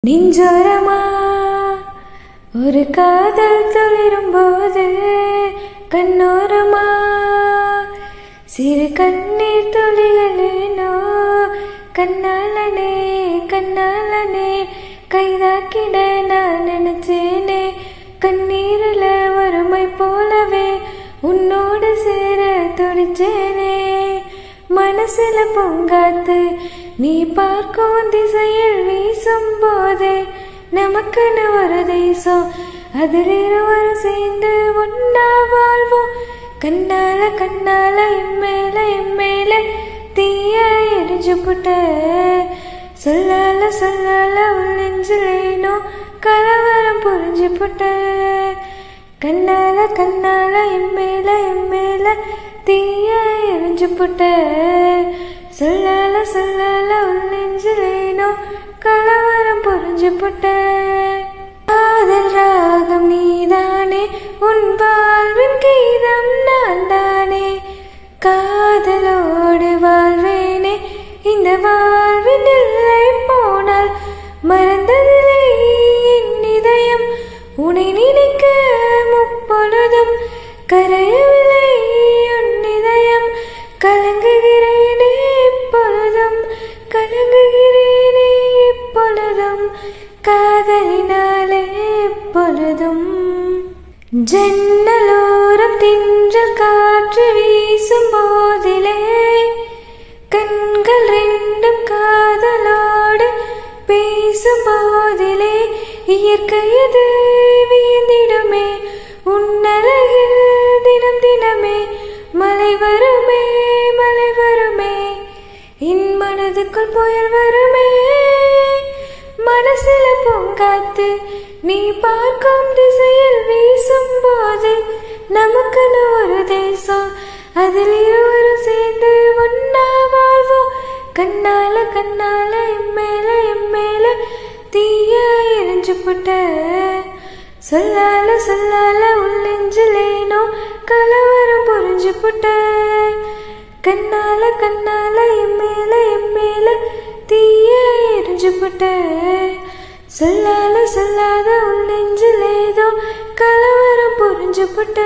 நெஞ்சோரமா ஒரு காதல் துளிரும்போது கண்ணோரமா சிறு கண்ணீர் துளிகளேனோ கண்ணாலனே கண்ணாலனே கைதாக்கிட நான் நினைச்சேனே கண்ணீரில வறுமை போலவே உன்னோடு சேர துடிச்சேனே மனசுல பொங்காத்து நீ பார்க்கும் திசையில் வீசும் போது நமக்குன்னு ஒரு தேசம் அதில் இருவரும் சேர்ந்து ஒன்னா வாழ்வோம் கண்ணால கண்ணால எம்மேல தீய எரிஞ்சு புட்ட சொல்லால சொல்லால உள்ளெஞ்சிலேனோ கலவரம் புரிஞ்சு புட்ட கண்ணால கண்ணால எம்மேல தீய எரிஞ்சு புட்ட சொல்லால சொல்லால உள்ளெஞ்சிலேனோ கலவரம் புரிஞ்சு புட்ட காதல் ராகம் நீதானே உன் வாழ்வின் கீதம் நான் தானே காதலோடு வாழ்வேனே இந்த வாழ்வின் எல்லை போனால் மறந்ததில்லை என் இதயம் உன்னை நினைக்க முப்பொழுதும் கரையவில்லை உன் இதயம் கலங்குகிறேனே எப்பொழுதும் கலங்குகிறேனே எப்பொழுதும் காதலினாலே எப்பொழுதும் ஜன்னலோரம் தின்றல் காற்று வீசும் போதிலே கண்கள் ரெண்டும் காதலோடு பேசும் போதிலே இயற்கையது வியந்திடுமே உன்னழகில் தினம் தினமே மழை வருமே என் மனதுக்குள் புயல் வருமே மனசுல பொங்காத்து நீ பார்க்கும் திசையில் வீசும் போது நமக்குன்னு ஒரு தேசம் அதில் இருவரும் சேர்ந்து ஒன்னா வாழ்வோம் கண்ணால கண்ணால எம்மேல தீய எரிஞ்சு புட்ட சொல்லால சொல்லால உள்ளெஞ்சிலேனோ கலவரம் புரிஞ்சு புட்ட கண்ணால கண்ணால எம்மேல தீய எரிஞ்சு புட்ட சொல்லால சொல்லாத உள்ளெஞ்சிலேதோ கலவரம் புரிஞ்சு புட்ட